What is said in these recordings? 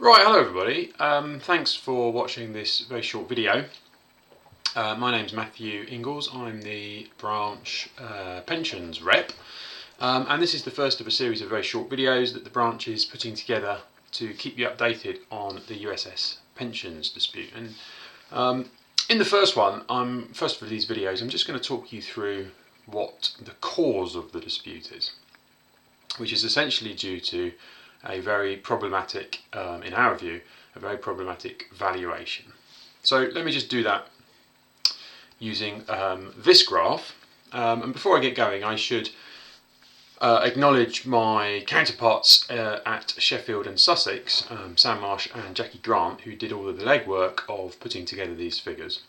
Right, hello everybody. Thanks for watching this very short video. My name's Matthew Inglis. I'm the branch pensions rep, and this is the first of a series of very short videos that the branch is putting together to keep you updated on the USS pensions dispute. And in the first one, first of these videos, I'm just going to talk you through what the cause of the dispute is, which is essentially due to a very problematic, in our view, a very problematic valuation. So let me just do that using this graph. And before I get going, I should acknowledge my counterparts at Sheffield and Sussex, Sam Marsh and Jackie Grant, who did all of the legwork of putting together these figures.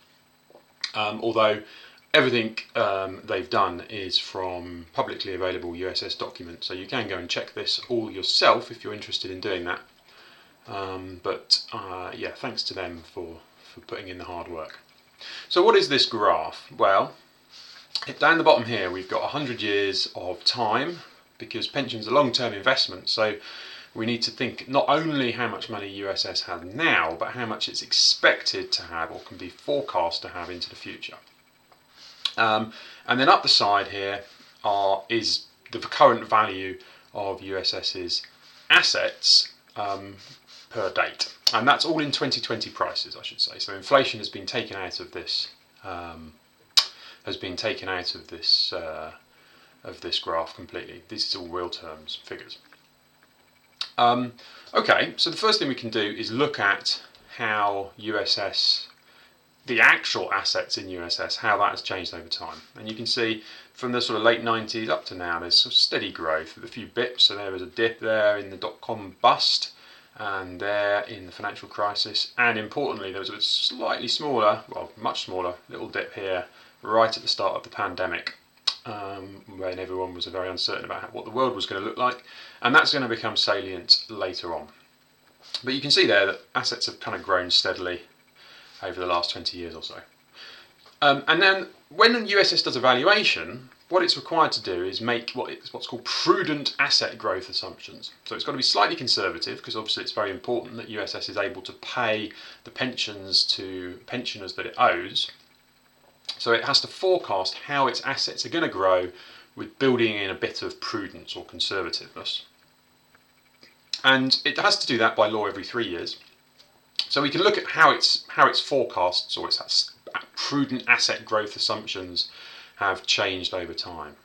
Although everything they've done is from publicly available USS documents, so you can go and check this all yourself if you're interested in doing that. Yeah, thanks to them for putting in the hard work. So what is this graph? Well, down the bottom here we've got 100 years of time, because pensions are long-term investments, so we need to think not only how much money USS has now, but how much it's expected to have or can be forecast to have into the future. And then up the side here is the current value of USS's assets per date, and that's all in 2020 prices, I should say. So inflation has been taken out of this. Of this graph completely. This is all real terms figures. Okay, so the first thing we can do is look at how USS, the actual assets in USS, how that has changed over time. And you can see from the sort of late 90s up to now, there's sort of steady growth with a few bips. So there was a dip there in the dot-com bust, and there in the financial crisis, and importantly there was a slightly smaller, well much smaller, little dip here right at the start of the pandemic, when everyone was very uncertain about what the world was going to look like, and that's going to become salient later on. But you can see there that assets have kind of grown steadily over the last 20 years or so. And then when the USS does a valuation, what it's required to do is make what's called prudent asset growth assumptions. So it's got to be slightly conservative, because obviously it's very important that USS is able to pay the pensions to pensioners that it owes. So it has to forecast how its assets are going to grow with building in a bit of prudence or conservativeness. And it has to do that by law every 3 years. So we can look at how its forecasts or its prudent asset growth assumptions have changed over time.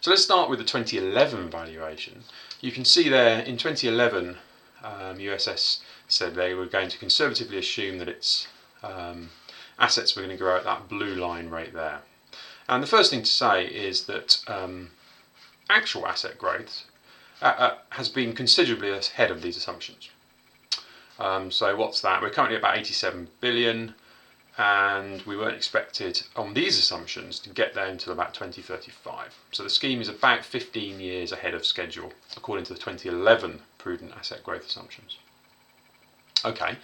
So let's start with the 2011 valuation. You can see there in 2011, USS said they were going to conservatively assume that its assets were going to grow at that blue line right there. And the first thing to say is that actual asset growth has been considerably ahead of these assumptions. So what's that? We're currently at about 87 billion, and we weren't expected on these assumptions to get there until about 2035. So the scheme is about 15 years ahead of schedule, according to the 2011 prudent asset growth assumptions. Okay,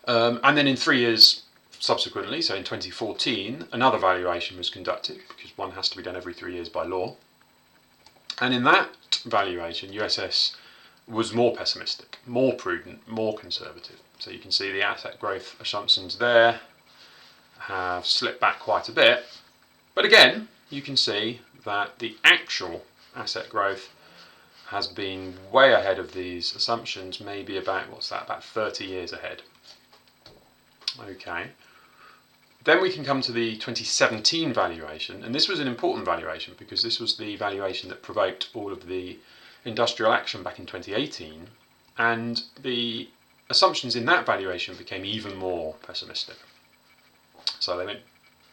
and then in 3 years subsequently, so in 2014, another valuation was conducted, because one has to be done every 3 years by law. And in that valuation, USS was more pessimistic, more prudent, more conservative. So you can see the asset growth assumptions there have slipped back quite a bit. But again, you can see that the actual asset growth has been way ahead of these assumptions, maybe about, about 30 years ahead. Okay. Then we can come to the 2017 valuation, and this was an important valuation because this was the valuation that provoked all of the industrial action back in 2018, and the assumptions in that valuation became even more pessimistic. So they went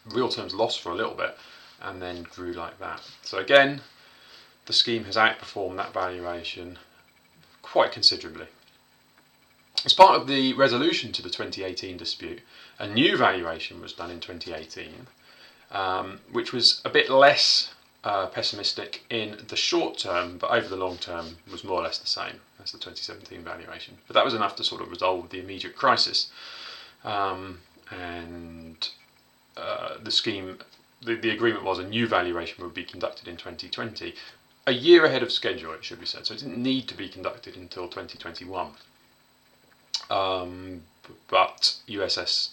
real terms lost for a little bit and then grew like that. So again, the scheme has outperformed that valuation quite considerably. As part of the resolution to the 2018 dispute, a new valuation was done in 2018, which was a bit less pessimistic in the short term, but over the long term was more or less the same as the 2017 valuation. But that was enough to sort of resolve the immediate crisis. The scheme, the agreement was a new valuation would be conducted in 2020, a year ahead of schedule, it should be said, so it didn't need to be conducted until 2021. but USS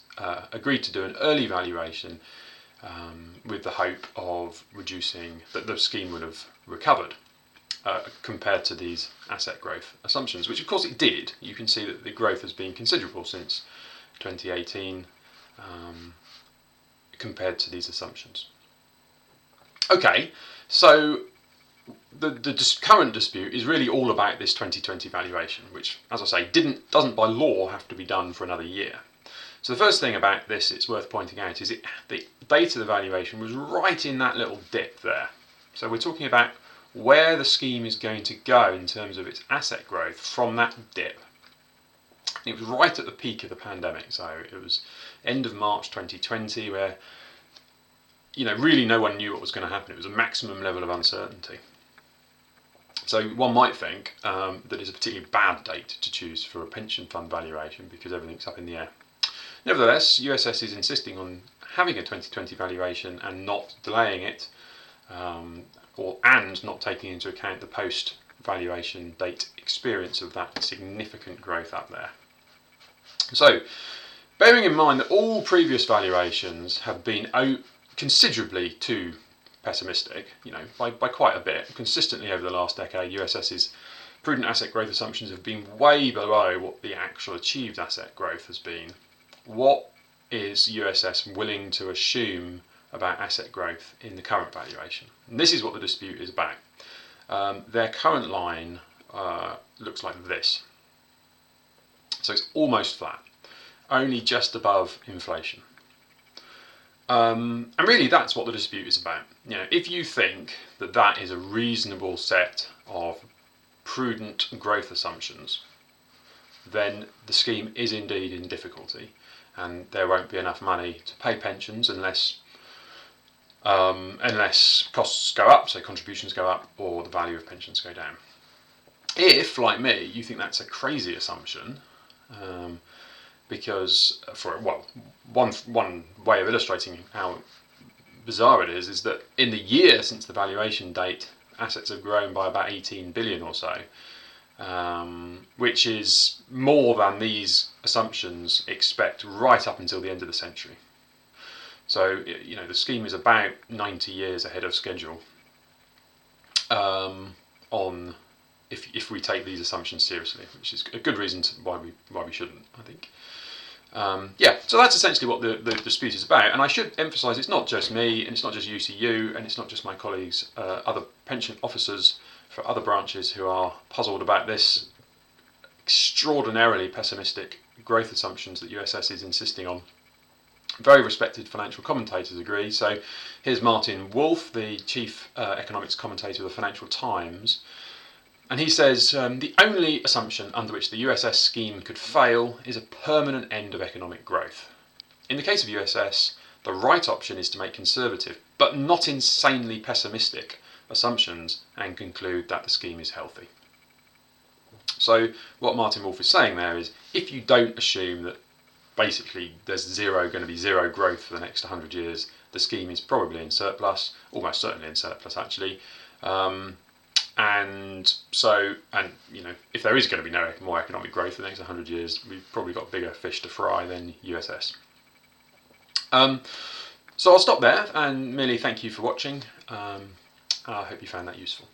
agreed to do an early valuation with the hope of reducing that the scheme would have recovered compared to these asset growth assumptions, which of course it did. You can see that the growth has been considerable since 2018 compared to these assumptions. Okay, so the current dispute is really all about this 2020 valuation, which, as I say, doesn't by law have to be done for another year. So the first thing about this it's worth pointing out is the date of the valuation was right in that little dip there. So we're talking about where the scheme is going to go in terms of its asset growth from that dip. It was right at the peak of the pandemic, so it was end of March 2020 where really no one knew what was going to happen. It was a maximum level of uncertainty. So one might think that it's a particularly bad date to choose for a pension fund valuation because everything's up in the air. Nevertheless, USS is insisting on having a 2020 valuation and not delaying it, and not taking into account the post-valuation date experience of that significant growth up there. So, bearing in mind that all previous valuations have been considerably too pessimistic, by quite a bit, consistently over the last decade, USS's prudent asset growth assumptions have been way below what the actual achieved asset growth has been. What is USS willing to assume about asset growth in the current valuation? And this is what the dispute is about. Their current line looks like this. So it's almost flat, only just above inflation. And really that's what the dispute is about. If you think that that is a reasonable set of prudent growth assumptions, then the scheme is indeed in difficulty, and there won't be enough money to pay pensions unless costs go up, so contributions go up, or the value of pensions go down. If, like me, you think that's a crazy assumption, because one way of illustrating how bizarre it is that in the year since the valuation date, assets have grown by about 18 billion or so, which is more than these assumptions expect right up until the end of the century. So the scheme is about 90 years ahead of schedule if we take these assumptions seriously, which is a good reason why we shouldn't, I think. So that's essentially what the dispute is about, and I should emphasise it's not just me, and it's not just UCU, and it's not just my colleagues, other pension officers for other branches who are puzzled about this extraordinarily pessimistic growth assumptions that USS is insisting on. Very respected financial commentators agree. So here's Martin Wolf, the chief economics commentator of the Financial Times, and he says the only assumption under which the USS scheme could fail is a permanent end of economic growth. In the case of USS, the right option is to make conservative, but not insanely pessimistic assumptions and conclude that the scheme is healthy. So what Martin Wolf is saying there is, if you don't assume that basically there's going to be zero growth for the next 100 years, the scheme is probably in surplus, almost certainly in surplus actually. If there is going to be no more economic growth for the next 100 years, we've probably got bigger fish to fry than USS. So I'll stop there and merely thank you for watching. I hope you found that useful.